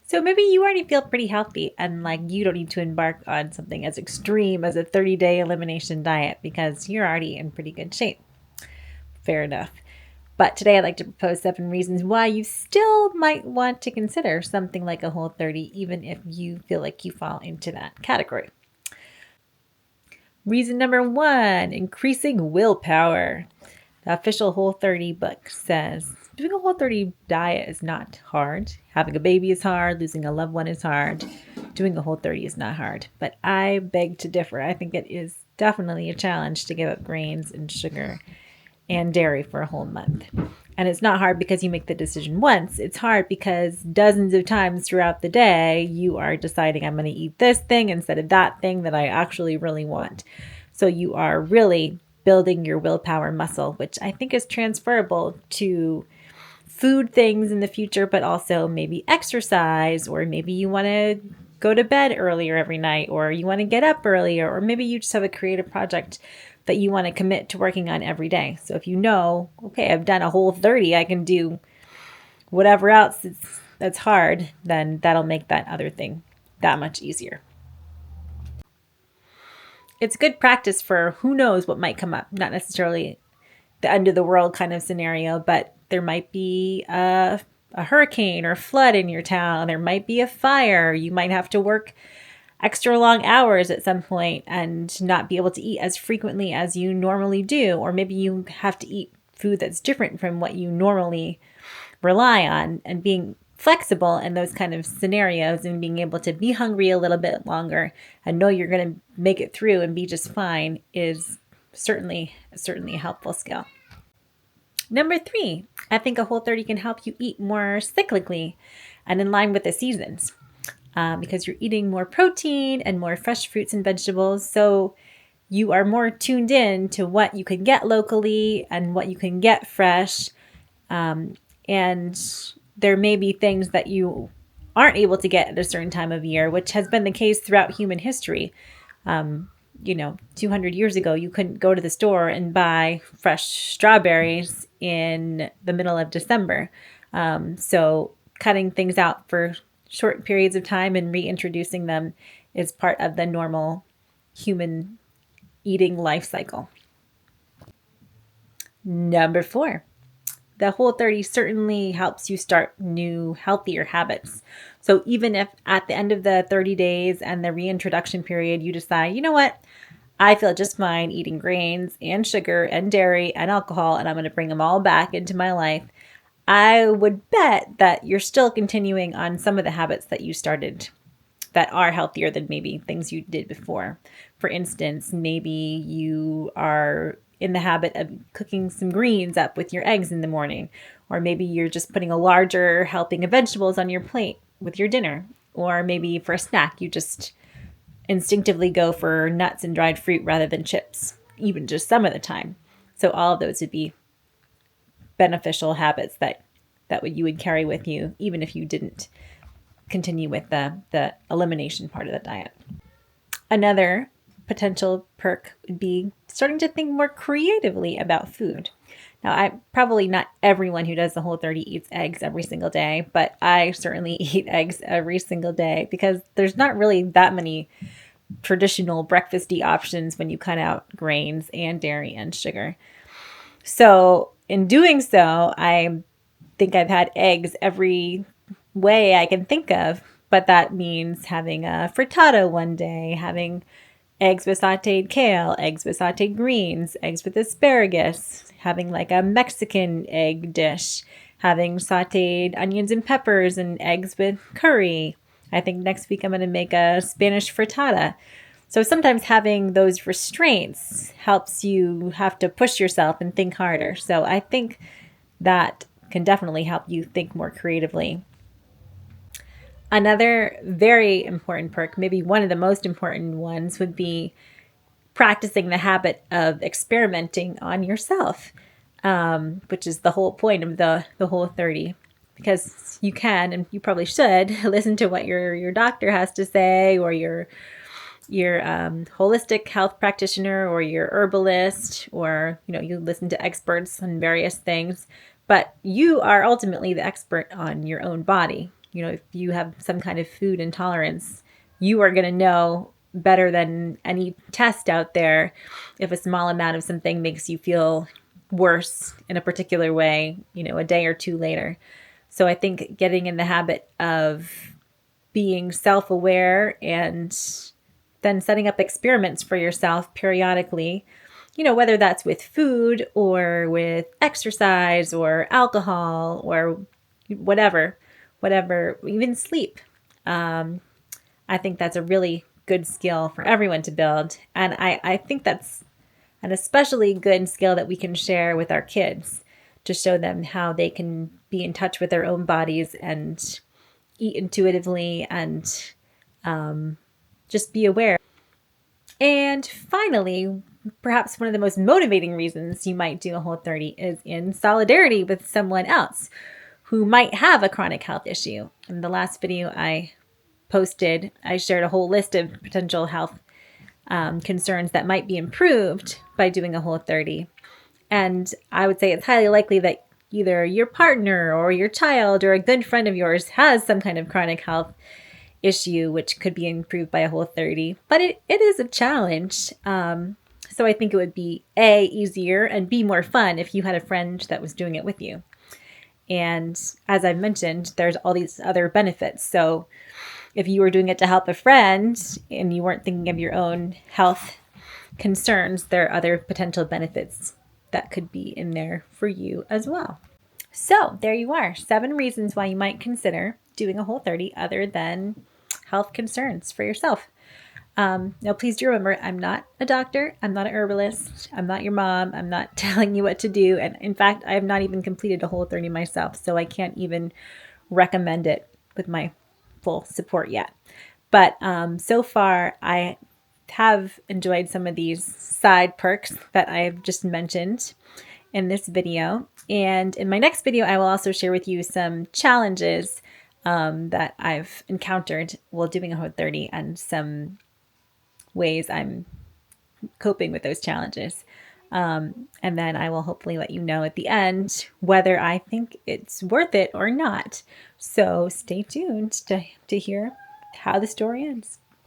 So maybe you already feel pretty healthy and like you don't need to embark on something as extreme as a 30-day elimination diet because you're already in pretty good shape. Fair enough. But today I'd like to propose 7 reasons why you still might want to consider something like a Whole 30, even if you feel like you fall into that category. Reason number 1, increasing willpower. The official Whole 30 book says doing a Whole 30 diet is not hard. Having a baby is hard. Losing a loved one is hard. Doing a Whole 30 is not hard. But I beg to differ. I think it is definitely a challenge to give up grains and sugar and dairy for a whole month. And it's not hard because you make the decision once. It's hard because dozens of times throughout the day, you are deciding, I'm going to eat this thing instead of that thing that I actually really want. So you are really building your willpower muscle, which I think is transferable to food things in the future, but also maybe exercise, or maybe you want to go to bed earlier every night, or you want to get up earlier, or maybe you just have a creative project that you want to commit to working on every day. So if you know, okay, I've done a Whole 30, I can do whatever else that's hard, then that'll make that other thing that much easier. It's good practice for who knows what might come up, not necessarily the end of the world kind of scenario, but there might be a hurricane or flood in your town. There might be a fire. You might have to work extra long hours at some point and not be able to eat as frequently as you normally do. Or maybe you have to eat food that's different from what you normally rely on, and being flexible in those kind of scenarios and being able to be hungry a little bit longer and know you're going to make it through and be just fine is certainly a helpful skill. Number 3, I think a Whole 30 can help you eat more cyclically and in line with the seasons, because you're eating more protein and more fresh fruits and vegetables. So you are more tuned in to what you can get locally and what you can get fresh. And there may be things that you aren't able to get at a certain time of year, which has been the case throughout human history. 200 years ago, you couldn't go to the store and buy fresh strawberries in the middle of December. So cutting things out for short periods of time and reintroducing them is part of the normal human eating life cycle. Number 4, the Whole 30 certainly helps you start new, healthier habits. So even if at the end of the 30 days and the reintroduction period, you decide, you know what, I feel just fine eating grains and sugar and dairy and alcohol, and I'm going to bring them all back into my life, I would bet that you're still continuing on some of the habits that you started that are healthier than maybe things you did before. For instance, maybe you are in the habit of cooking some greens up with your eggs in the morning, or maybe you're just putting a larger helping of vegetables on your plate with your dinner, or maybe for a snack you just instinctively go for nuts and dried fruit rather than chips, even just some of the time. So all of those would be beneficial habits that you would carry with you, even if you didn't continue with the elimination part of the diet. Another potential perk would be starting to think more creatively about food. Now, probably not everyone who does the Whole 30 eats eggs every single day, but I certainly eat eggs every single day because there's not really that many traditional breakfasty options when you cut out grains and dairy and sugar. So in doing so, I think I've had eggs every way I can think of, but that means having a frittata one day, having eggs with sauteed kale, eggs with sauteed greens, eggs with asparagus, having like a Mexican egg dish, having sauteed onions and peppers and eggs with curry. I think next week I'm going to make a Spanish frittata. So sometimes having those restraints helps you have to push yourself and think harder. So I think that can definitely help you think more creatively. Another very important perk, maybe one of the most important ones, would be practicing the habit of experimenting on yourself, which is the whole point of the Whole 30. Because you can, and you probably should, listen to what your doctor has to say, or your holistic health practitioner, or your herbalist, or you listen to experts on various things. But you are ultimately the expert on your own body. if you have some kind of food intolerance, you are going to know better than any test out there if a small amount of something makes you feel worse in a particular way, a day or two later. So I think getting in the habit of being self-aware and then setting up experiments for yourself periodically, whether that's with food or with exercise or alcohol or whatever, even sleep. I think that's a really good skill for everyone to build. And I think that's an especially good skill that we can share with our kids to show them how they can be in touch with their own bodies and eat intuitively and just be aware. And finally, perhaps one of the most motivating reasons you might do a Whole30 is in solidarity with someone else who might have a chronic health issue. In the last video I posted, I shared a whole list of potential health concerns that might be improved by doing a Whole30. And I would say it's highly likely that either your partner or your child or a good friend of yours has some kind of chronic health issue, which could be improved by a Whole30. But it is a challenge. So I think it would be A, easier, and B, more fun if you had a friend that was doing it with you. And as I've mentioned, there's all these other benefits. So if you were doing it to help a friend and you weren't thinking of your own health concerns, there are other potential benefits that could be in there for you as well. So there you are, 7 reasons why you might consider doing a Whole30 other than health concerns for yourself. Now, please do remember, I'm not a doctor. I'm not an herbalist. I'm not your mom. I'm not telling you what to do. And in fact, I have not even completed a Whole30 myself, so I can't even recommend it with my full support yet. But so far, I have enjoyed some of these side perks that I've just mentioned in this video. And in my next video, I will also share with you some challenges that I've encountered while doing a Whole30 and some ways I'm coping with those challenges. And then I will hopefully let you know at the end whether I think it's worth it or not. So stay tuned to hear how the story ends.